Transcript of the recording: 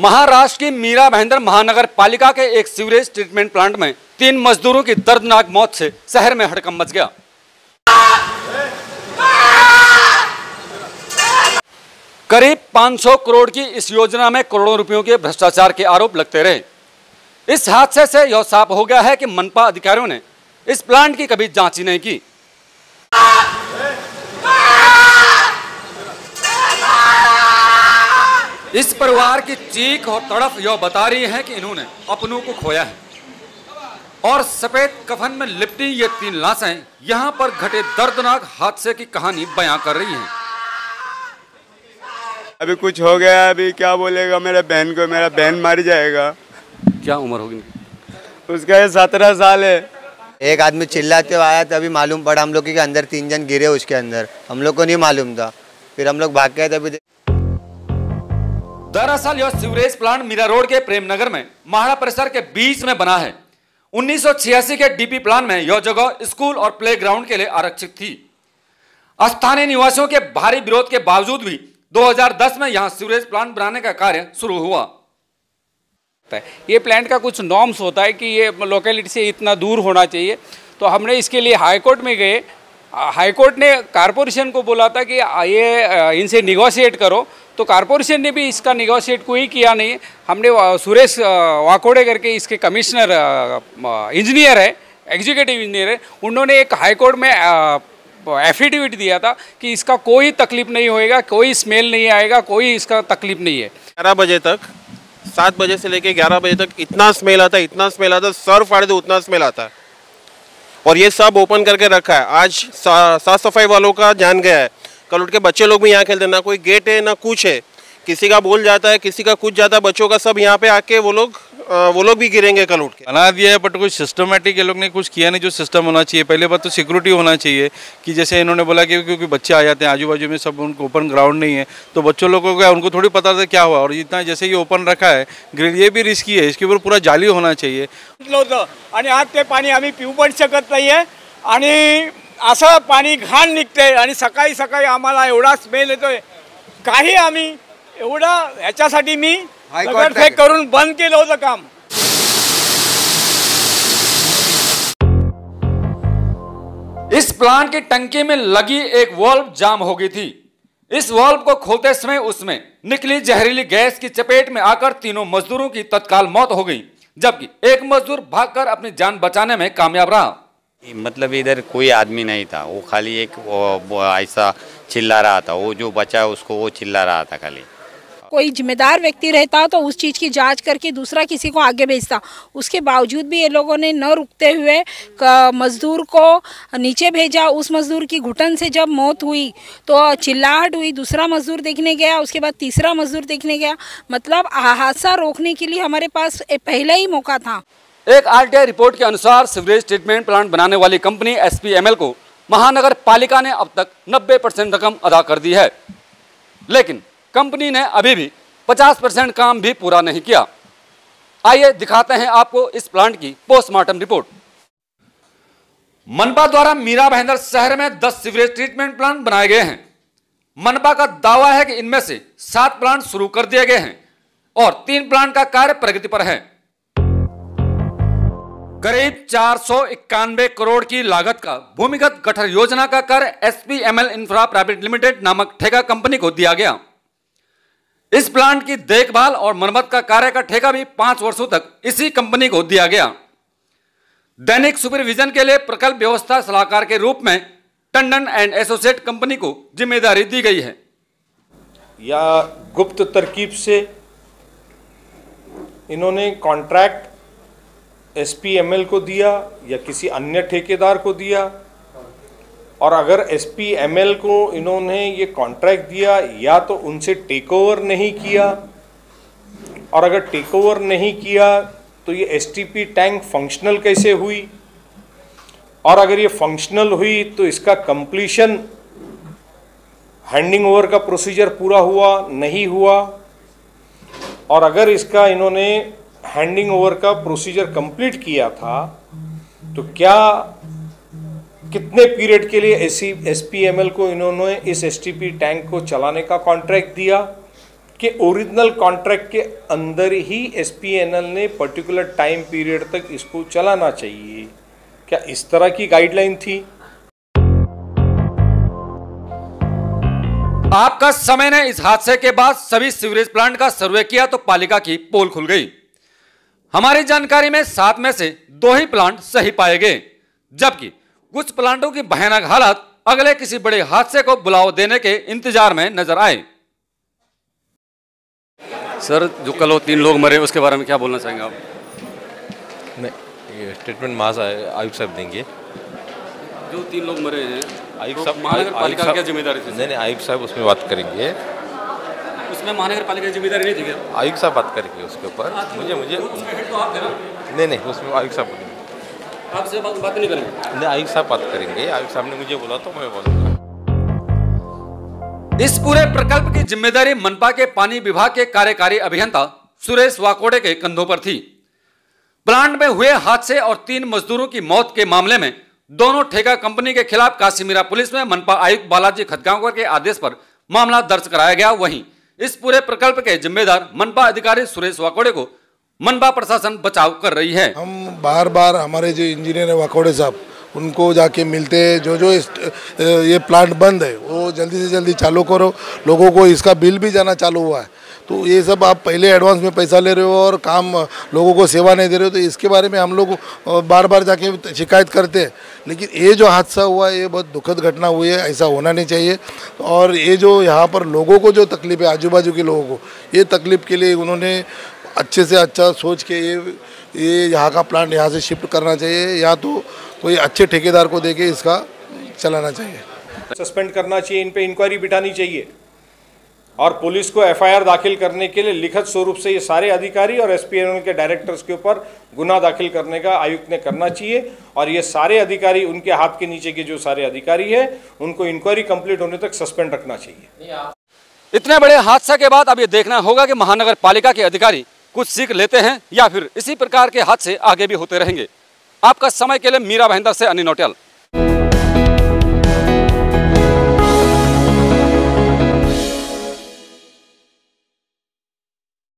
महाराष्ट्र की मीरा भाईंदर महानगर पालिका के एक सीवरेज ट्रीटमेंट प्लांट में 3 मजदूरों की दर्दनाक मौत से शहर में हड़कंप मच गया। करीब 500 करोड़ की इस योजना में करोड़ों रुपयों के भ्रष्टाचार के आरोप लगते रहे। इस हादसे से यह साफ हो गया है कि मनपा अधिकारियों ने इस प्लांट की कभी जांच ही नहीं की। इस परिवार की चीख और तड़फ यह बता रही है कि इन्होंने अपनों को खोया है और सफेद कफन में लिपटी ये 3 लाशें यहां पर घटे दर्दनाक हादसे की कहानी बयां कर रही हैं। अभी कुछ हो गया, अभी क्या बोलेगा मेरे बहन को, मेरा बहन मर जाएगा। क्या उम्र होगी उसका? ये 17 साल है। एक आदमी चिल्लाते हुए आया, तभी मालूम पड़ा हम लोग के अंदर 3 जन गिरे उसके अंदर। हम लोग को नहीं मालूम था, फिर हम लोग भाग गए। तभी दरअसल यह सीवरेज प्लांट मीरा रोड के प्रेम नगर में माहड़ा परिसर के बीच में बना है। 1986 के डीपी प्लान में यह जगह स्कूल और प्लेग्राउंड के लिए आरक्षित थी। स्थानीय निवासियों के भारी विरोध के बावजूद भी 2010 में यहां सीवरेज प्लांट बनाने का कार्य शुरू हुआ। ये प्लांट का कुछ नॉर्म्स होता है कि ये लोकेलिटी से इतना दूर होना चाहिए, तो हमने इसके लिए हाईकोर्ट में गए। हाईकोर्ट ने कारपोरेशन को बोला था कि ये इनसे निगोशिएट करो, तो कारपोरेशन ने भी इसका निगोशिएट कोई किया नहीं। हमने सुरेश वाकोड़े करके इसके कमिश्नर इंजीनियर है, एग्जीक्यूटिव इंजीनियर है, उन्होंने एक हाईकोर्ट में एफिडेविट दिया था कि इसका कोई तकलीफ नहीं होएगा, कोई स्मेल नहीं आएगा, कोई इसका तकलीफ नहीं है। 11 बजे तक, 7 बजे से लेके 11 बजे तक इतना स्मेल आता है, इतना स्मेल आता है, सर फाड़ दे उतना स्मेल आता है। और ये सब ओपन करके रखा है। आज साफ सफाई वालों का जान गया है। कल उठ के बच्चे लोग भी यहाँ खेलते हैं, ना कोई गेट है ना कुछ है। किसी का बोल जाता है, किसी का कुछ जाता है, बच्चों का सब यहाँ पे आके वो लोग भी गिरेंगे कल उठ के। बना दिया है बट कोई सिस्टमेटिक ये लोग ने कुछ किया नहीं जो सिस्टम होना चाहिए। पहले बात तो सिक्योरिटी होना चाहिए कि जैसे इन्होंने बोला कि क्योंकि बच्चे आ जाते हैं आजू बाजू में, सब उनको ओपन ग्राउंड नहीं है, तो बच्चों लोगों को उनको थोड़ी पता था क्या हुआ। और इतना जैसे ये ओपन रखा है ग्रिल, ये भी रिस्की है, इसके ऊपर पूरा जाली होना चाहिए। आणि आज ते पाणी आम्ही पिऊ पण शकत नाहीये आणि असं पाणी घाण निघते आणि सकाळी सकाळी आम्हाला एवढा स्मेल येतोय। काही आम्ही एवढा ह्याच्यासाठी मी दगडफेक करून बंद केलं होतं काम। इस प्लांट की टंकी में लगी एक वाल्व जाम हो गई थी। इस वाल्व को खोलते समय उसमें निकली जहरीली गैस की चपेट में आकर तीनों मजदूरों की तत्काल मौत हो गई, जबकि एक मजदूर भागकर अपनी जान बचाने में कामयाब रहा। मतलब इधर कोई आदमी नहीं था, वो खाली एक वो ऐसा चिल्ला रहा था, वो जो बचा उसको वो चिल्ला रहा था खाली। कोई जिम्मेदार व्यक्ति रहता तो उस चीज़ की जांच करके दूसरा किसी को आगे भेजता। उसके बावजूद भी ये लोगों ने न रुकते हुए मजदूर को नीचे भेजा। उस मजदूर की घुटन से जब मौत हुई तो चिल्लाहट हुई, दूसरा मजदूर देखने गया, उसके बाद तीसरा मजदूर देखने गया। मतलब हादसा रोकने के लिए हमारे पास पहले ही मौका था। एक आरटीआई रिपोर्ट के अनुसार सीवरेज ट्रीटमेंट प्लांट बनाने वाली कंपनी SPML को महानगर पालिका ने अब तक 90% रकम अदा कर दी है, लेकिन कंपनी ने अभी भी 50% काम भी पूरा नहीं किया। आइए दिखाते हैं आपको इस प्लांट की पोस्टमार्टम रिपोर्ट। मनपा द्वारा मीरा भाईंदर शहर में 10 सीवरेज ट्रीटमेंट प्लांट बनाए गए हैं। मनपा का दावा है कि इनमें से 7 प्लांट शुरू कर दिए गए हैं और 3 प्लांट का कार्य प्रगति पर है। करीब 491 करोड़ की लागत का भूमिगत गटर योजना का कार्य SPML इंफ्रा प्राइवेट लिमिटेड नामक ठेका कंपनी को दिया गया। इस प्लांट की देखभाल और मरम्मत का कार्य का ठेका भी 5 वर्षों तक इसी कंपनी को दिया गया। दैनिक सुपरविजन के लिए प्रकल्प व्यवस्था सलाहकार के रूप में टंडन एंड एसोसिएट कंपनी को जिम्मेदारी दी गई है। या गुप्त तरकीब से इन्होंने कॉन्ट्रैक्ट SPML को दिया या किसी अन्य ठेकेदार को दिया, और अगर SPML को इन्होंने ये कॉन्ट्रैक्ट दिया या तो उनसे टेक ओवर नहीं किया, और अगर टेक ओवर नहीं किया तो ये STP टैंक फंक्शनल कैसे हुई, और अगर ये फंक्शनल हुई तो इसका कंप्लीशन हैंडिंग ओवर का प्रोसीजर पूरा हुआ नहीं हुआ, और अगर इसका इन्होंने हैंडिंग ओवर का प्रोसीजर कंप्लीट किया था तो क्या कितने पीरियड के लिए SPML को इन्होंने इस STP टैंक को चलाने का कॉन्ट्रैक्ट दिया, कि ओरिजिनल कॉन्ट्रैक्ट के अंदर ही SPNL ने पर्टिकुलर टाइम पीरियड तक इसको चलाना चाहिए। क्या इस तरह की गाइडलाइन थी? आपका समय ने इस हादसे के बाद सभी सीवरेज प्लांट का सर्वे किया तो पालिका की पोल खुल गई। हमारी जानकारी में 7 में से 2 ही प्लांट सही पाए गए, जबकि कुछ प्लांटों की भयानक हालत अगले किसी बड़े हादसे को बुलाव देने के इंतजार में नजर आए। सर, जो कल 3 लोग मरे उसके बारे में क्या बोलना चाहेंगे आप? नहीं, स्टेटमेंट आयुक्त साहब देंगे। जो 3 लोग मरे हैं आयुक्त साहब, महानगर पालिका की क्या जिम्मेदारी थी? नहीं, आयुक्त साहब उसमें बात करेंगे। उसमें महानगर पालिका की जिम्मेदारी नहीं थी क्या? आयुक्त साहब बात करेंगे उसके ऊपर। मुझे उसमें हेड तो आप थे ना? नहीं, उसमें आयुक्त साहब बोलेंगे। आपसे बात नहीं करेंगे? नहीं, आयुक्त साहब बात करेंगे। आयुक्त साहब ने मुझे बोला तो मैं बोलूँगा। इस पूरे प्रकल्प की जिम्मेदारी मनपा के पानी विभाग के कार्यकारी अभियंता सुरेश वाकोड़े के कंधों पर थी। प्लांट में हुए हादसे और 3 मजदूरों की मौत के मामले में दोनों ठेका कंपनी के खिलाफ काशीमीरा पुलिस में मनपा आयुक्त बालाजी खतगांवकर के आदेश पर मामला दर्ज कराया गया। वहीं इस पूरे प्रकल्प के जिम्मेदार मनपा अधिकारी सुरेश वाकोड़े को मनपा प्रशासन बचाव कर रही है। हम बार बार हमारे जो इंजीनियर है वाकोड़े साहब, उनको जाके मिलते हैं। जो ये प्लांट बंद है वो जल्दी से जल्दी चालू करो। लोगों को इसका बिल भी जाना चालू हुआ है, तो ये सब आप पहले एडवांस में पैसा ले रहे हो और काम लोगों को सेवा नहीं दे रहे हो, तो इसके बारे में हम लोग बार बार जाके शिकायत करते हैं। लेकिन ये जो हादसा हुआ है ये बहुत दुखद घटना हुई है, ऐसा होना नहीं चाहिए। और ये जो यहाँ पर लोगों को जो तकलीफ है, आजू बाजू के लोगों को, ये तकलीफ के लिए उन्होंने अच्छे से अच्छा सोच के ये यहाँ का प्लांट यहाँ से शिफ्ट करना चाहिए, या तो कोई अच्छे ठेकेदार को देके इसका चलाना चाहिए। सस्पेंड करना चाहिए, इन पे इंक्वायरी बिठानी चाहिए और पुलिस को FIR दाखिल करने के लिए लिखित स्वरूप से ये सारे अधिकारी और SPNL के डायरेक्टर्स के ऊपर गुना दाखिल करने का आयुक्त ने करना चाहिए। और ये सारे अधिकारी, उनके हाथ के नीचे के जो सारे अधिकारी हैं, उनको इंक्वायरी कंप्लीट होने तक सस्पेंड रखना चाहिए। इतने बड़े हादसे के बाद अब ये देखना होगा कि महानगर पालिका के अधिकारी कुछ सीख लेते हैं या फिर इसी प्रकार के हादसे आगे भी होते रहेंगे। आपका समय के लिए मीरा भाईंदर से अनिल नौटियाल।